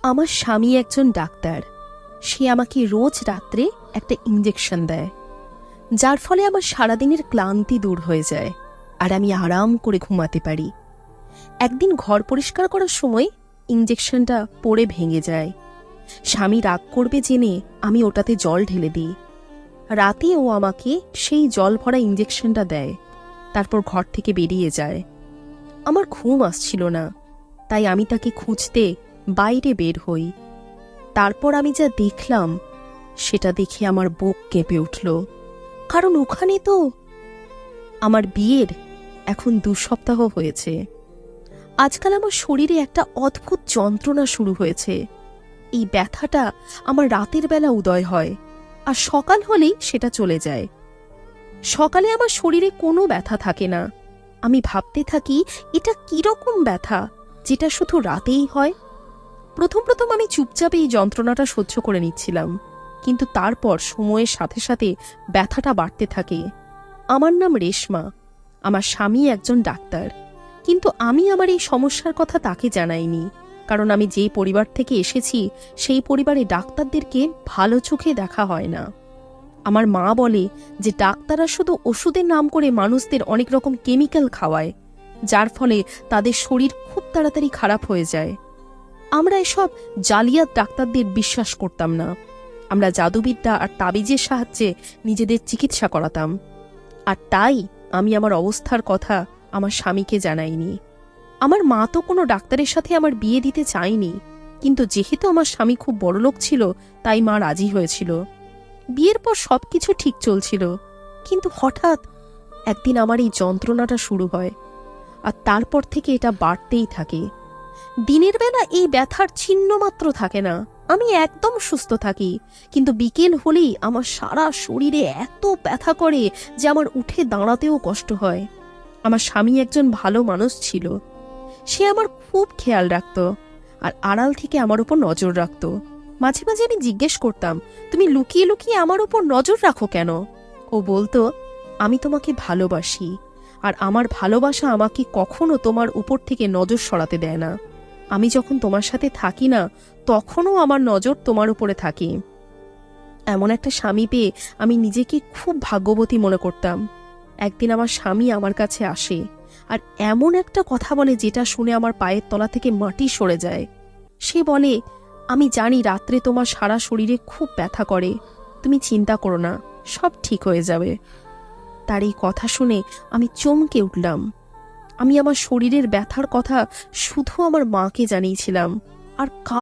আমার স্বামী একজন ডাক্তার। সে আমাকে রোজ রাত্রে একটা ইঞ্জেকশন দেয়, যার ফলে আমার সারাদিনের ক্লান্তি দূর হয়ে যায় আর আমি আরাম করে ঘুমাতে পারি। একদিন ঘর পরিষ্কার করার সময় ইঞ্জেকশনটা পড়ে ভেঙে যায়। স্বামী রাগ করবে জেনে আমি ওটাতে জল ঢেলে দিই। রাতে ও আমাকে সেই জল ভরা ইঞ্জেকশনটা দেয়, তারপর ঘর থেকে বেরিয়ে যায়। আমার ঘুম আসছিল না, তাই আমি তাকে খুঁজতে বাইরে বের হই। তারপর আমি যা দেখলাম সেটা দেখে আমার বুক কেঁপে উঠল, কারণ ওখানে তো আমার বিয়ের এখন 2 সপ্তাহ হয়েছে। আজকাল আমার শরীরে একটা অদ্ভুত যন্ত্রণা শুরু হয়েছে। এই ব্যথাটা আমার রাতের বেলা উদয় হয় আর সকাল হলেই সেটা চলে যায়। সকালে আমার শরীরে কোনো ব্যথা থাকে না। আমি ভাবতে থাকি এটা কিরকম ব্যথা যেটা শুধু রাতেই হয়। প্রথম প্রথম আমি চুপচাপ এই যন্ত্রণাটা সহ্য করে নিচ্ছিলাম, কিন্তু তারপর সময়ের সাথে সাথে ব্যথাটা বাড়তে থাকে। আমার নাম রেশমা, আমার স্বামী একজন ডাক্তার, কিন্তু আমি আমার এই সমস্যার কথা তাকে জানাইনি, কারণ আমি যে পরিবার থেকে এসেছি সেই পরিবারে ডাক্তারদেরকে ভালো চোখে দেখা হয় না। আমার মা বলে যে ডাক্তাররা শুধু ওষুধের নাম করে মানুষদের অনেক রকম কেমিক্যাল খাওয়ায়, যার ফলে তাদের শরীর খুব তাড়াতাড়ি খারাপ হয়ে যায়। আমরা এসব জালিয়াত ডাক্তারদের বিশ্বাস করতাম না। আমরা জাদুবিদ্যা আর তাবিজের সাহায্যে নিজেদের চিকিৎসা করাতাম। আর তাই আমি আমার অবস্থার কথা আমার স্বামীকে জানাইনি। আমার মা তো কোনো ডাক্তারের সাথে আমার বিয়ে দিতে চায়নি, কিন্তু যেহেতু আমার স্বামী খুব বড়লোক ছিল তাই মা রাজি হয়েছিল। বিয়ের পর সবকিছু ঠিক চলছিল, কিন্তু হঠাৎ একদিন আমার এই যন্ত্রণাটা শুরু হয় আর তারপর থেকে এটা বাড়তেই থাকে। দিনের বেলা এই ব্যথার চিহ্ন মাত্র থাকে না, আমি একদম সুস্থ থাকি, কিন্তু বিকেল হলেই আমার সারা শরীরে এত ব্যথা করে যে আমার উঠে দাঁড়াতেও কষ্ট হয়। আমার স্বামী একজন ভালো মানুষ ছিল। সে আমার খুব খেয়াল রাখত আর আড়াল থেকে আমার উপর নজর রাখত। মাঝে মাঝে আমি জিজ্ঞেস করতাম, তুমি লুকিয়ে লুকিয়ে আমার উপর নজর রাখো কেন? ও বলতো, আমি তোমাকে ভালোবাসি আর আমার ভালোবাসা আমাকে কখনো তোমার উপর থেকে নজর সরাতে দেয় না। আমি যখন তোমার সাথে থাকি না তখনও আমার নজর তোমার উপরে থাকে। এমন একটা স্বামী পেয়ে আমি নিজেকে খুব ভাগ্যবতী মনে করতাম। একদিন আমার স্বামী আমার কাছে আসে আর এমন একটা কথা বলে যেটা শুনে আমার পায়ের তলা থেকে মাটি সরে যায়। সে বলে, আমি জানি রাত্রে তোমার সারা শরীরে খুব ব্যথা করে, তুমি চিন্তা করো না, সব ঠিক হয়ে যাবে। তার এই কথা শুনে আমি চমকে উঠলাম। আমি আমার শরীরের ব্যথার কথা শুধু আমার মাকে জানিয়েছিলাম আর